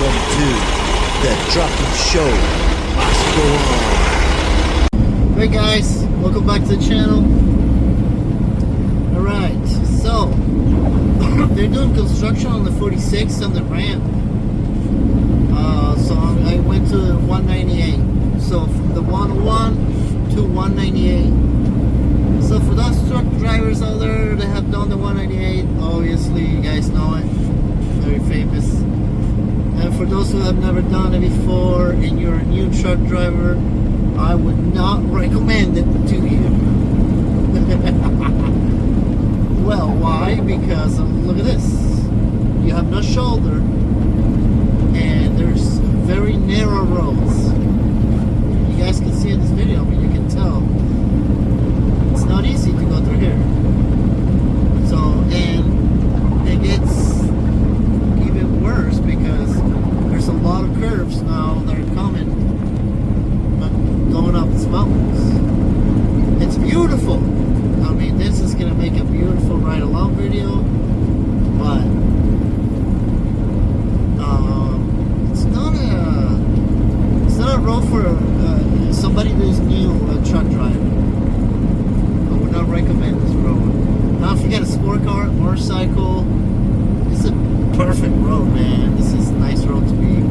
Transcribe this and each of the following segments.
welcome to the Trucking Show. Must go on. Hey guys, welcome back to the channel. Alright, so they're doing construction on the 46 on the ramp. So I went to 198. So from the 101 to 198. So for those truck drivers out there that have done the 198, obviously you guys know it. Very famous. And for those who have never done it before and you're a new truck driver, I would not recommend it to you. Well, why? Because look at this. You have no shoulder and there's very narrow roads. You guys can see in this video, but you can tell it's not easy to go through here. So, and it gets even worse because there's a lot of curves now that are coming, going up these mountains. It's beautiful. I mean, this is gonna make a beautiful ride along video, but it's not a road for somebody who's new, a truck driver. I would not recommend this road. Now, if you got a sport car, motorcycle, it's a perfect road, man. This is a nice road to be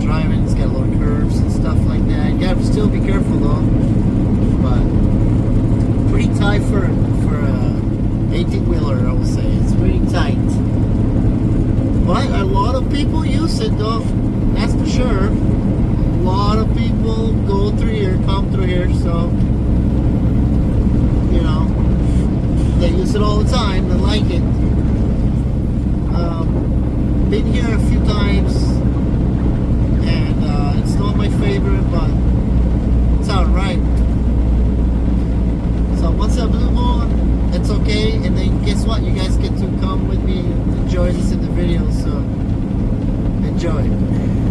driving. It's got a lot of curves and stuff like that. You gotta still be careful though. But pretty tight for a 18-wheeler, I would say. It's pretty tight. But a lot of people use it though. That's for sure. A lot of people go through here, come through here, so you know they use it all the time. They like it. Been here a few times, and it's not my favorite, but it's alright. So once that blue moon, it's okay. And then guess what? You guys get to come with me and enjoy this in the video. So enjoy,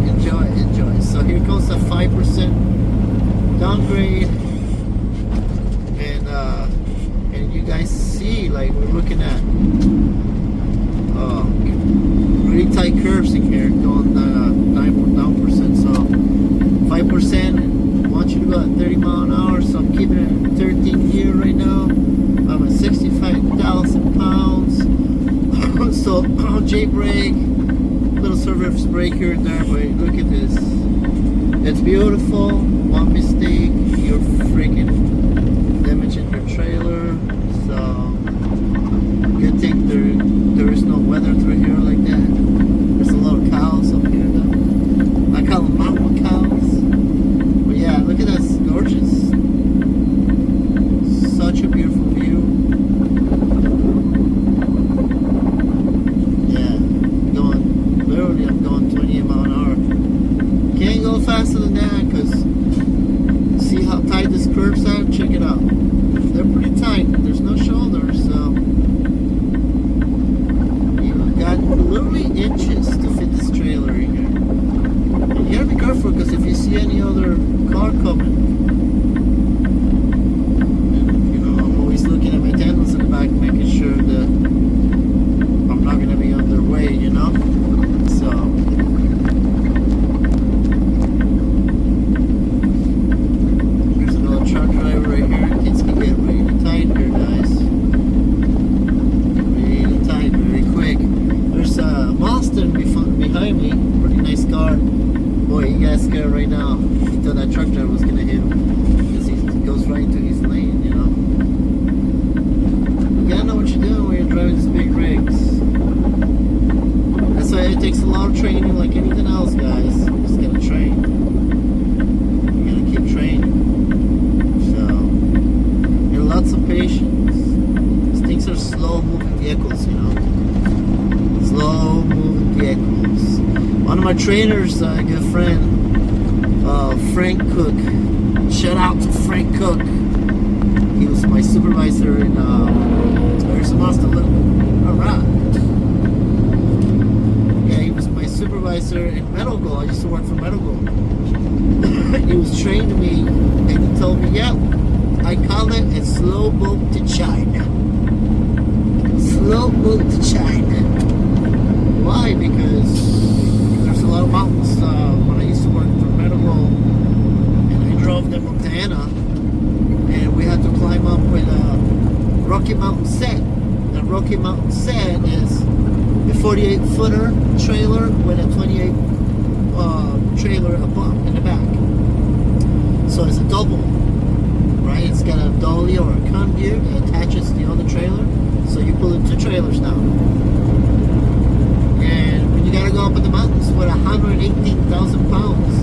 enjoy, enjoy. So here comes the 5% downgrade, and you guys see, like, we're looking at really tight curves in here, going 9%. So 5%. I want you to go at 30 miles an hour. So I'm keeping it at 13 here right now. I'm at 65,000 pounds. So J-brake, little surface brake here and there, but look at this. It's beautiful. One mistake, you're freaking damaging your trailer. So good thing there is no weather through here like that. There's a lot of cows up here though. I call them mountain cows. But yeah, look at this, gorgeous. Such a beautiful view. I'm going 28 miles an hour. Can't go faster than that because see how tight this curves are? Check it out. They're pretty tight. There's no shoulder, so you've got literally inches to fit this trailer in here. And you gotta be careful because if you see any other car coming, you know, I'm always looking at my tendons in the back, making sure that I'm not gonna be on their way, you know. So here's another truck driver right here. Things can get really tight here, guys. Really tight, very quick. There's a monster behind me. Pretty nice car. Boy, he got scared right now. He thought that truck driver was gonna hit him because he goes right into his lane, you know. You gotta know what you're doing when you're driving these big rigs. That's why it takes a lot of training, like anything else, guys. You just gotta train. You gotta keep training. So, and lots of patience. These things are slow-moving vehicles, you know. Slow-moving vehicles. One of my trainers, a good friend, Frank Cook. Shout out to Frank Cook. He was my supervisor in. There's a monster. All right. Supervisor in Medical. I used to work for Medical. He was training me and he told me, yeah, I call it a slow boat to China. Slow boat to China. Why? Because there's a came out and said is a 48 footer trailer with a 28 trailer above in the back. So it's a double, right? It's got a dolly or a conveyor that attaches to the other trailer. So you pull in 2 trailers now. And when you gotta go up in the mountains with 118,000 pounds,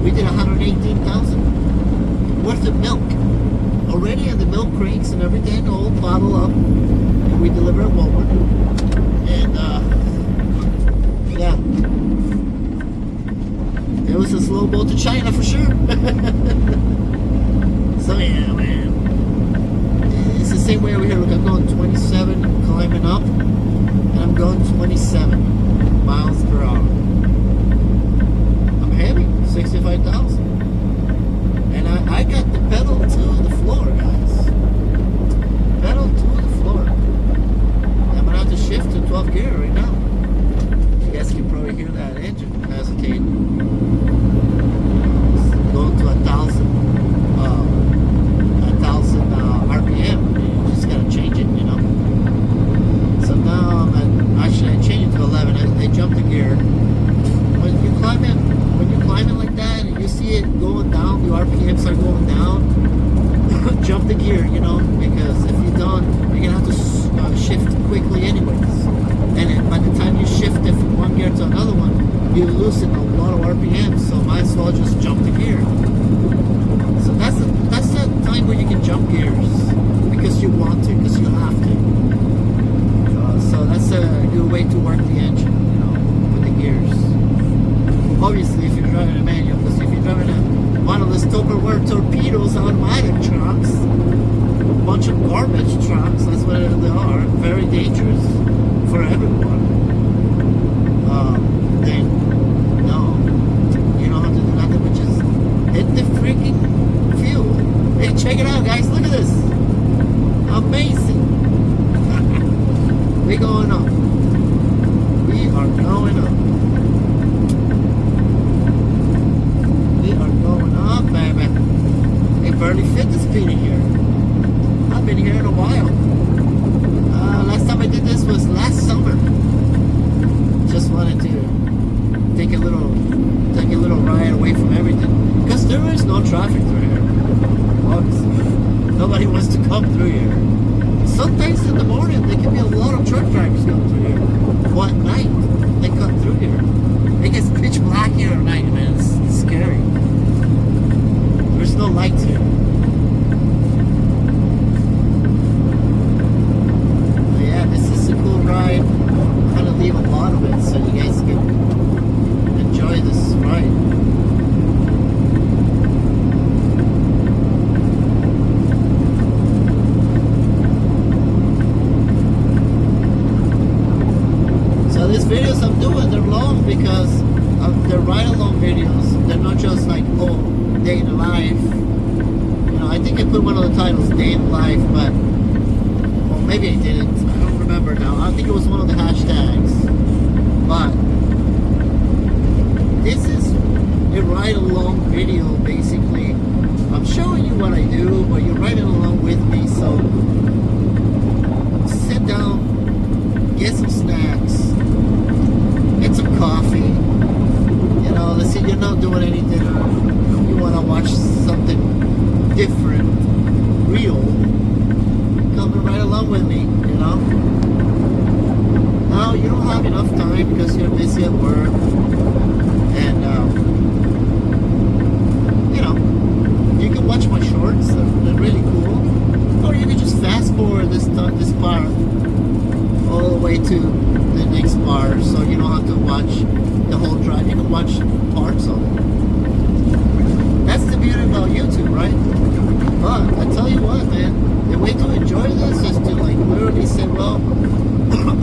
we did 118,000 worth of milk. Already in the milk crates and everything, all bottled up. And we deliver at Walmart. And yeah. It was a slow boat to China for sure. So yeah, man. It's the same way over here. Look, I'm going 27 climbing up, and I'm going 27 miles per hour. I'm heavy, 65,000. And I got the pedal to the floor, guys. Pedal to the floor. I'm gonna have to shift to 12th gear right now. You guys can probably hear that engine hesitating. Going to 1,000 RPM. You just gotta change it, you know. So now I'm at, actually I changed it to 11. I jumped a gear. When you climb it like that and you see it going down, the RPMs are going down, jump the gear, you know, because if you don't, you're gonna have to shift quickly anyways. And then by the time you shift it from one gear to another one, you loosen a lot of RPMs, so might as well just jump the gear. So that's the time where you can jump gears because you want to, because you have to. So that's a good way to work the engine, you know, with the gears. Obviously, if you're driving a manual, because if you're driving one of the Tupperware torpedoes automatic trucks, a bunch of garbage trucks, that's what they are, very dangerous for everyone. Then no, you don't have to do nothing but just hit the freaking fuel. Hey, check it out, guys. Look at this. Amazing. We're going up. We are going up. We are going up, baby. It barely fit the speed in here. I've been here in a while. Last time I did this was last summer. Just wanted to take a little ride away from everything. Because there is no traffic through here. Obviously. Nobody wants to come through here. Sometimes in the morning there can be a lot of truck drivers come through here. Or at night they come through here. It gets pitch black here at night, man. It's scary. There's no lights here. But yeah, this is a cool ride. I'm gonna leave a lot of it so you guys can enjoy this ride. These videos I'm doing, they're long because they're ride-along videos. They're not just like, oh, day in the life. You know, I think I put one of the titles, day in the life, but, well, maybe I didn't. I don't remember now. I think it was one of the hashtags. But this is a ride-along video, basically. I'm showing you what I do, but you're riding along with me, so sit down, get some snacks, get some coffee. You know, let's say you're not doing anything or you want to watch something different, real. Come right along with me, you know. Now, you don't have enough time because you're busy at work. And, you know, you can watch my shorts. They're really cool. Or you can just fast forward this part all the way to the next bar, so you don't have to watch the whole drive. You can watch parts of it. That's the beauty about YouTube, right? But I tell you what, man, the way to enjoy this is to like literally say, well,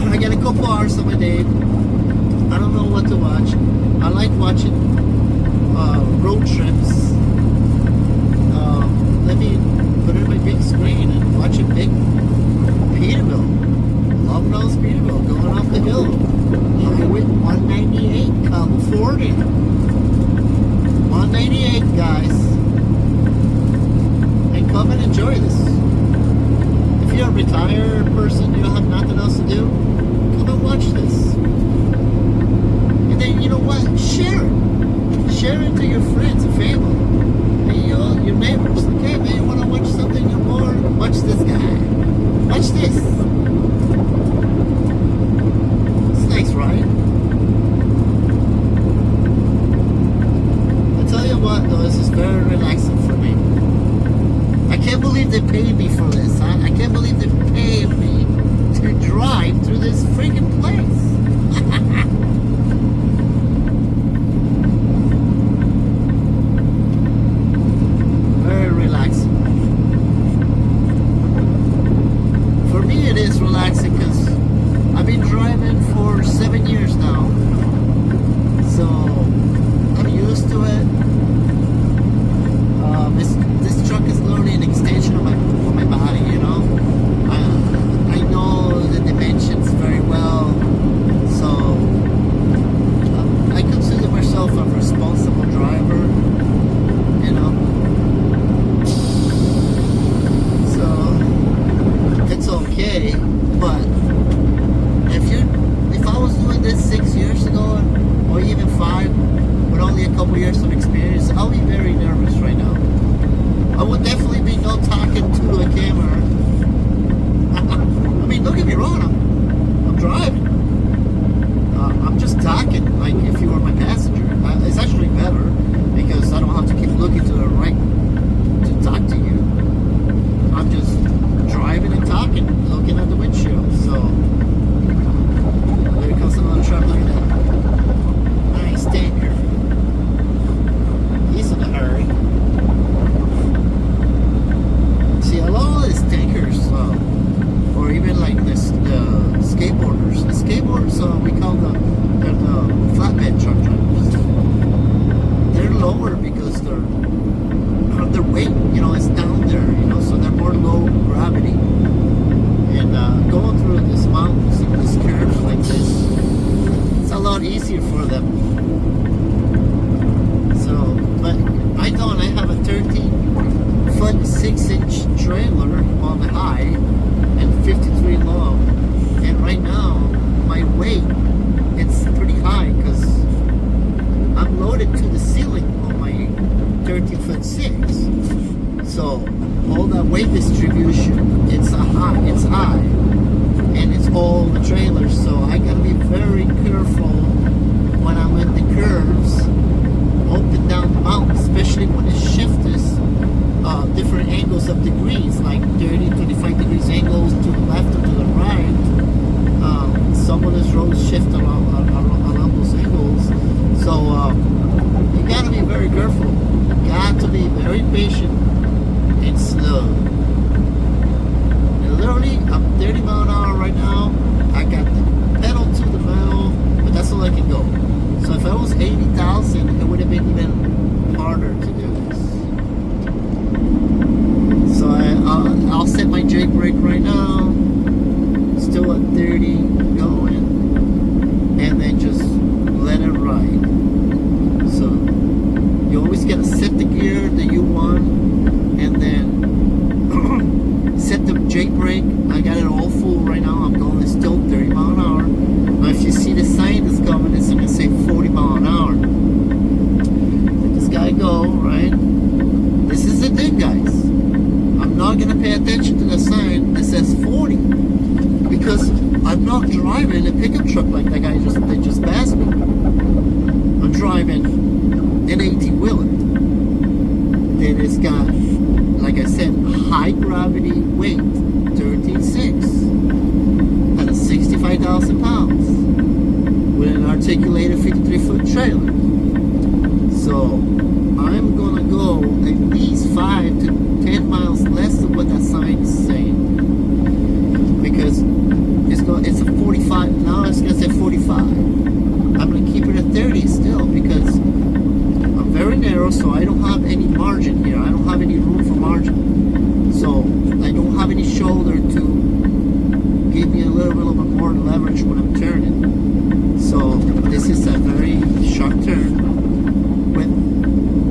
I get a couple hours of my day. I don't know what to watch. I like watching road trips. Let me put it on my big screen and watch a big Peterbilt. Long nose Peterbilt going off the hill. Highway 198, California. 198, guys. And come and enjoy this. If you're a retired person, you don't have nothing else to do, come and watch this. And then, you know what? Share it. Share it to your friends and family. And your neighbors. Like, hey, man, you want to watch something you're bored? Watch this guy. Watch this. It's nice, right? I tell you what, though, this is very relaxing for me. I can't believe they paid me for this. I can't believe they paid me to drive through this freaking place. Very relaxing. For me, it is relaxing because I've been driving for 7 years now. So I'm used to it. This truck is literally an extension of my body, you know. I know the dimensions very well, so I consider myself a responsible driver, you know. So it's okay, but if I was doing this 6 years ago, or even 5, with only a couple years of experience, I'll be very nervous right now. I would definitely be not talking to a camera. I mean, don't get me wrong, I'm driving. I'm just talking, like if you were my passenger. It's actually better, because I don't have to keep looking to the right to talk to you. I'm just driving and talking, looking at the windshield. So, there comes another truck, look at that. Nice tanker. He's in a hurry. See, a lot of these tankers, or even like this, the skateboarders. The skateboarders, we call they're the flatbed truck drivers. They're lower because their weight, you know, is down there, you know, so they're more low gravity. And going through these mountains and these curves like this, it's a lot easier for them. So, but I have a 13-foot 6-inch trailer on the high and 53 low, and right now my weight, it's pretty high because I'm loaded to the ceiling on my 13-foot 6. So all that weight distribution, it's high, and it's all the trailers. So I gotta be very careful when I'm in the curves, up and down the mountain, especially when it shifts different angles of degrees, like 30, 25 degrees angles to the left or to the right. Some of those roads shift along those angles. So you gotta be very careful. Got to be very patient and slow. And literally, I'm 30 miles an hour right now. I got the pedal to the metal, but that's all I can go. So if I was 80,000, it would have been even harder to do this. So I'll set my Jake brake right now. Still at 30 going, and then just let it ride. So you always gotta set the gear that you want, and then set the Jake brake. I got it all full right now. I'm going still 30 miles an hour. Now if you see the sign that's coming, it's gonna say 40 miles an hour. Let this guy go, right? This is the thing, guys. I'm not gonna pay attention to the sign that says 40, because I'm not driving a pickup truck like that guy that just passed me. I'm driving an 18-wheeler that has got, like I said, high gravity weight, 13.6, at 65,000 pounds, with an articulated 53-foot trailer. So I'm gonna go at least 5 to 10 miles less than what that sign is saying, because it's a 45. Now it's gonna say 45. I'm gonna keep it at 30 still, because I'm very narrow, so I don't have any margin here. I don't have any room for margin, so I don't have any shoulder to give me a little bit more leverage when I'm turning. So this is a very sharp turn with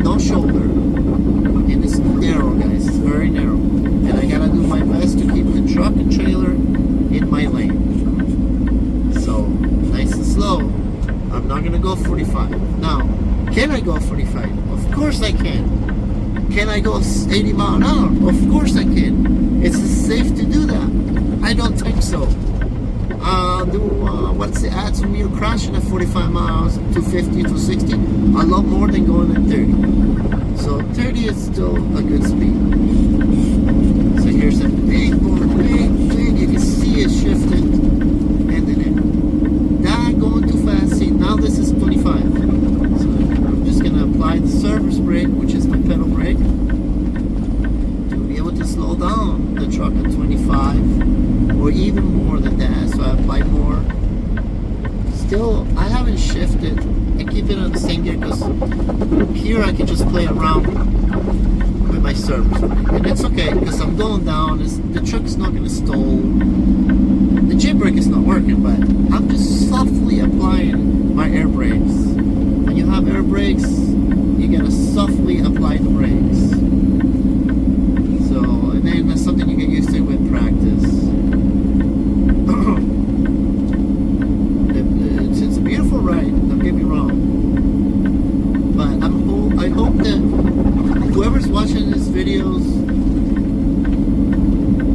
no shoulder, and it's narrow, guys. It's very narrow, and I gotta do my best to keep the truck in I'm not gonna go 45. Now, can I go 45? Of course I can. Can I go 80 mile an hour? Of course I can. Is it safe to do that? I don't think so. What's the odds of me crashing at 45 miles, 250, 260? A lot more than going at 30. So 30 is still a good speed. So here's a big board, big. You can see it shifting. And then that going too fast. See, now this is 25. So I'm just gonna apply the surface brake, which is my pedal brake, to be able to slow down the truck at 25 or even more than that. So I apply more. Still, I haven't shifted. I keep it on the same gear because here I can just play around with my service brake. And it's okay because I'm going down. The truck's not going to stall. The J brake is not working, but I'm just softly applying my air brakes. When you have air brakes, you got to softly apply the brakes. So, and then that's something you get used to with practice. It's a beautiful ride, don't get me wrong. But I hope that whoever's watching these videos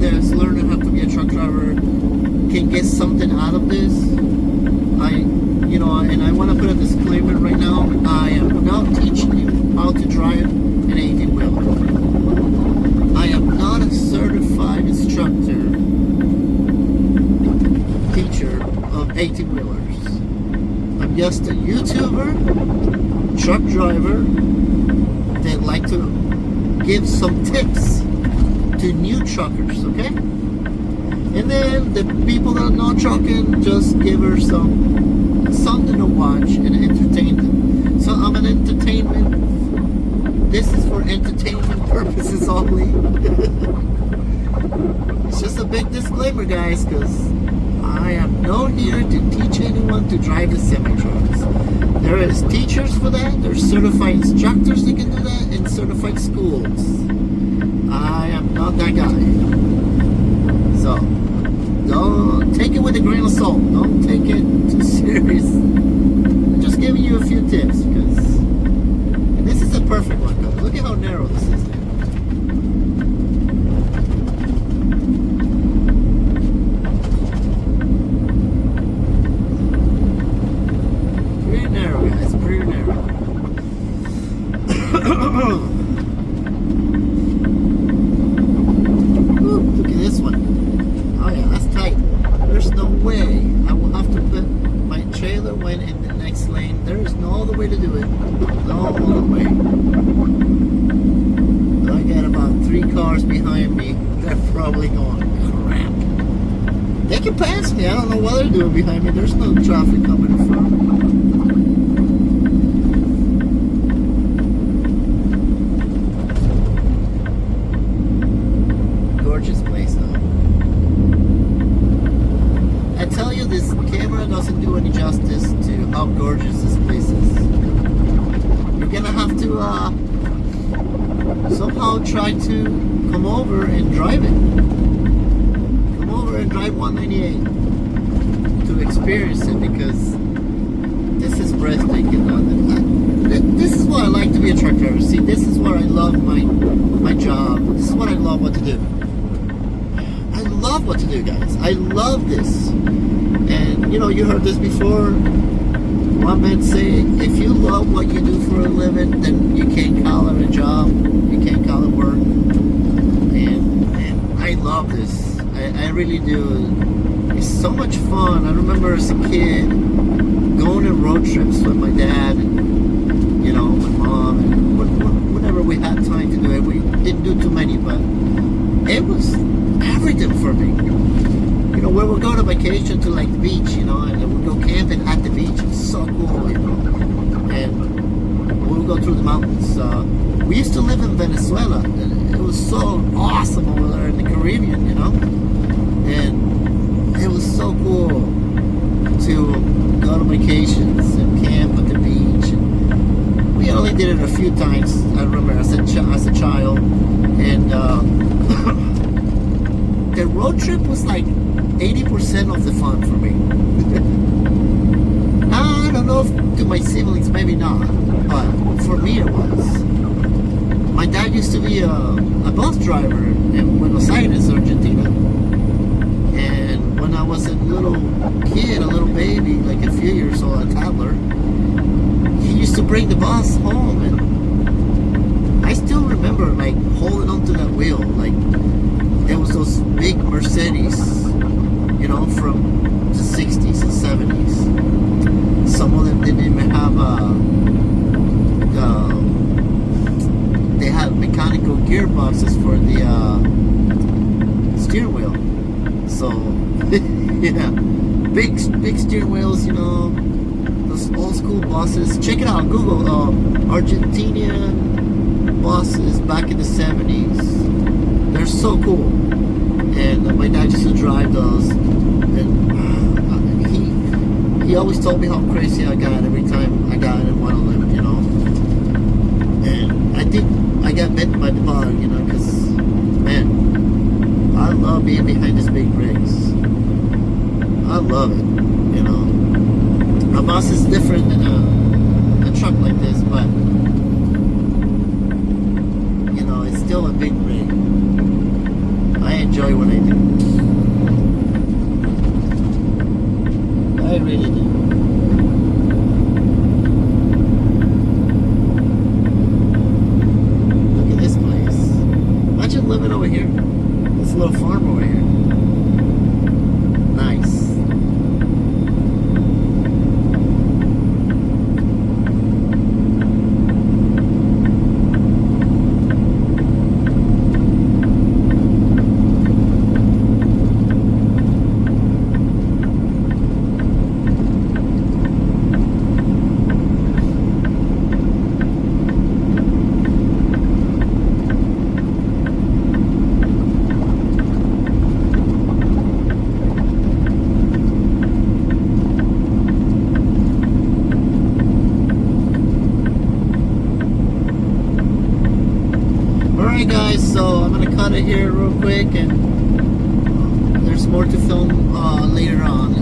that's learning how to be a truck driver can get something out of this. And I want to put a disclaimer right now. I am not teaching you how to drive an 18-wheeler. I am not a certified instructor, teacher of 18-wheelers. I'm just a YouTuber, truck driver that like to give some tips to new truckers, okay? And then the people that are not trucking, just give her something to watch and entertain them. So I'm an entertainment. This is for entertainment purposes only. It's just a big disclaimer, guys, because I am not here to teach anyone to drive the semi-trucks. There is teachers for that. There's certified instructors that can do that, and certified schools. I am not that guy. So don't take it with a grain of salt. Don't take it too serious. I'm just giving you a few tips because this is a perfect one. Look at how narrow this is. Pretty narrow, guys. Pretty narrow. Ooh, look at this one. Oh yeah, that's tight. There's no way I will have to put my trailer when in the next lane. There is no other way to do it. No other way. I got about 3 cars behind me. They're probably going, crap. They can pass me. I don't know what they're doing behind me. There's no traffic coming in front. Gorgeous place though. I tell you, this camera doesn't do any justice to how gorgeous this place is. You're gonna have to somehow try to come over and drive it. Come over and drive 198 to experience it, because this is breathtaking. This is why I like to be a truck driver. See, this is where I love my job. This is what I love what to do. I love what to do, guys. I love this. And you heard this before. One man say, if you love what you do for a living, then you can't call it a job. You can't call it work. And I love this. I really do. It's so much fun. I remember as a kid going on road trips with my dad and my mom, and whenever we had time to do it. We didn't do too many, but it was everything for me. We would go on vacation to like the beach, and we'd go camping at the beach. It's so cool, and we would go through the mountains. We used to live in Venezuela, and it was so awesome over there in the Caribbean, and it was so cool to go on vacations and camp at the beach. And we only did it a few times. I remember as a child, and the road trip was like 80% of the fun for me. I don't know if to my siblings, maybe not, but for me it was. My dad used to be a bus driver in Buenos Aires, Argentina. And when I was a little kid, a little baby, like a few years old, a toddler, he used to bring the bus home, and I still remember like holding onto that wheel. Like there was those big Mercedes, you know, from the 60s and 70s. Some of them didn't even have they had mechanical gearboxes for the steering wheel. So yeah, big steering wheels, you know, those old school buses. Check it out, Google Argentinian buses back in the 70s. They're so cool. And my dad used to drive those, and he always told me how crazy I got every time I got in one of them, you know. And I think I got bitten by the bug, you know, because, man, I love being behind these big rigs. I love it, you know. A bus is different than a truck like this, but, you know, it's still a big rig. I enjoy what I do. I really do. Look at this place. Imagine living over here. This little farm over here. Nice. Alright guys, so I'm gonna cut it here real quick, and there's more to film later on.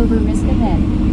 over risk ahead.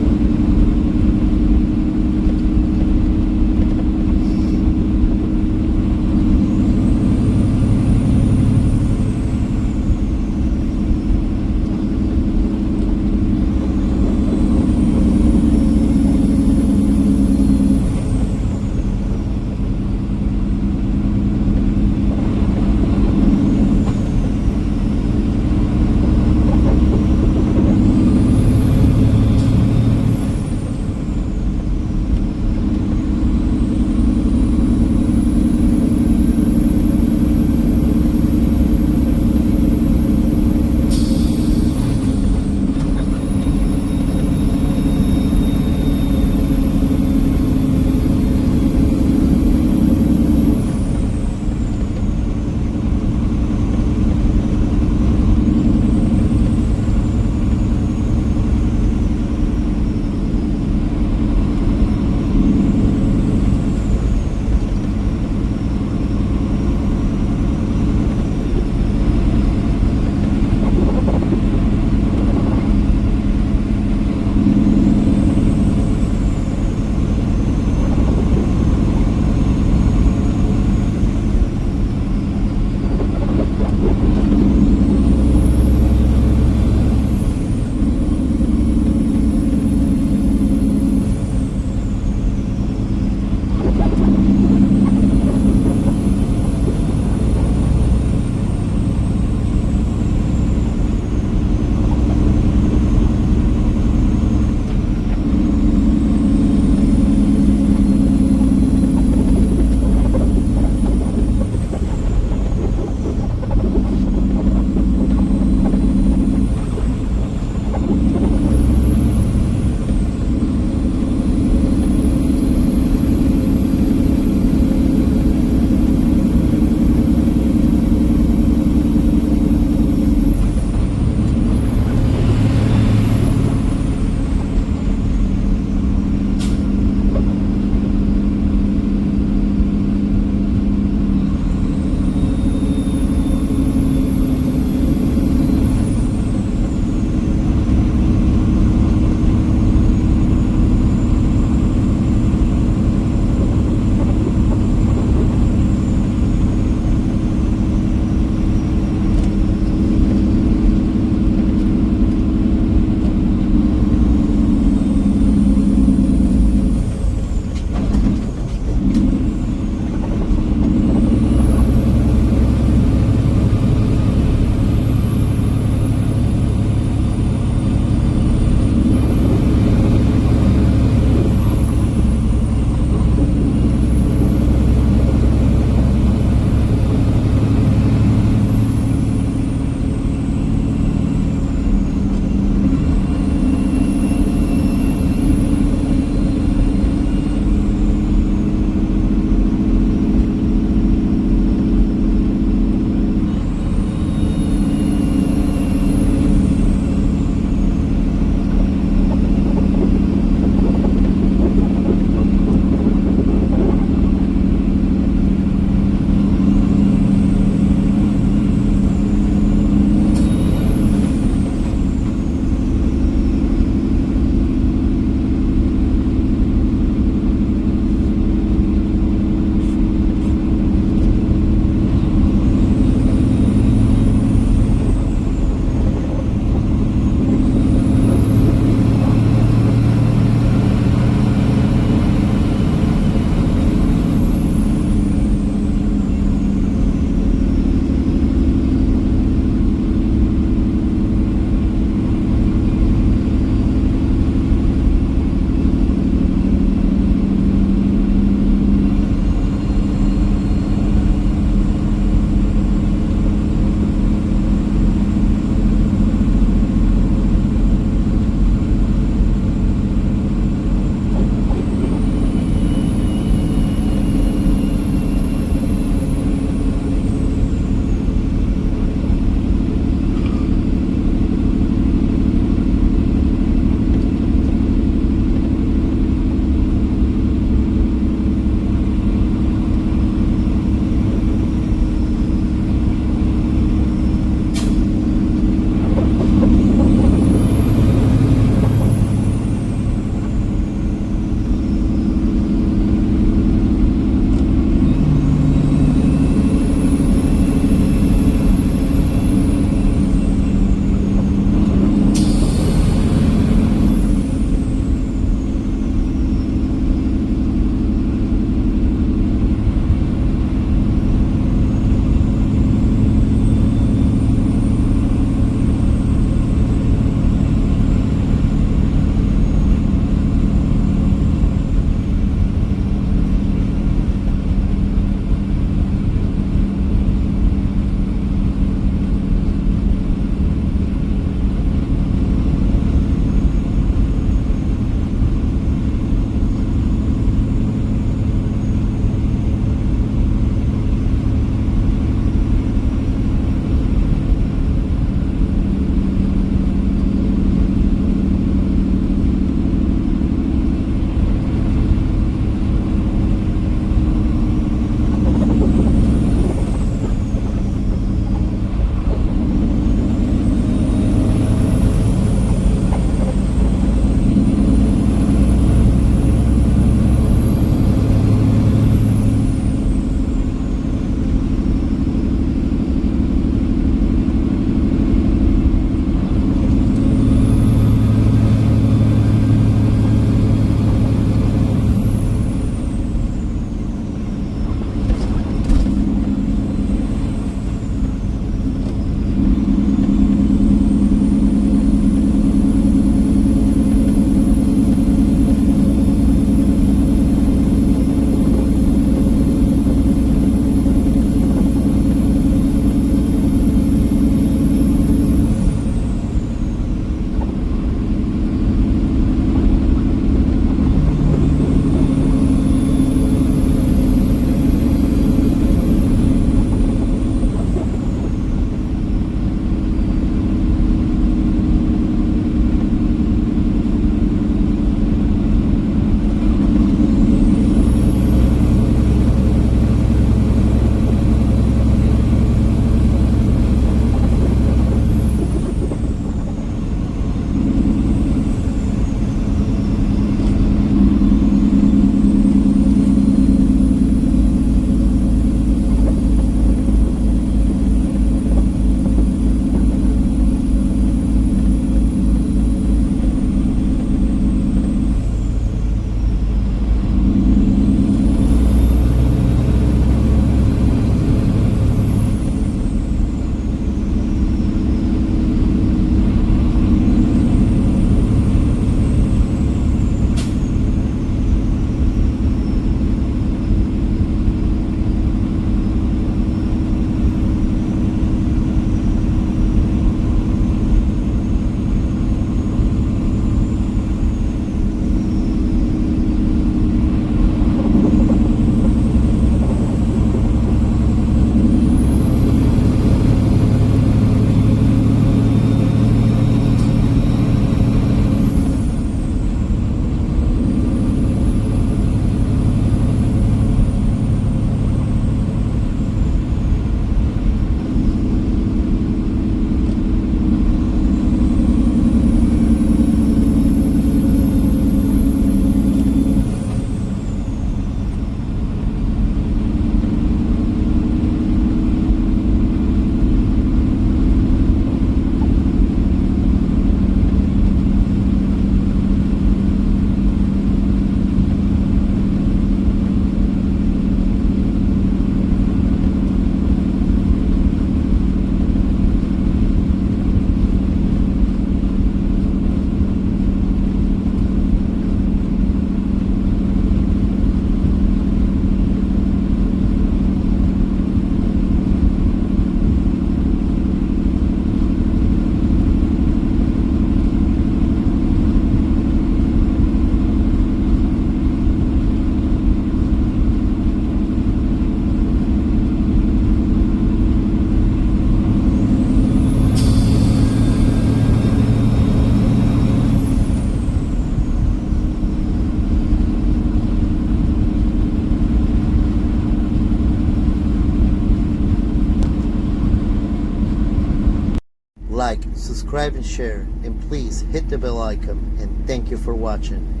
subscribe and share, and please hit the bell icon, and thank you for watching.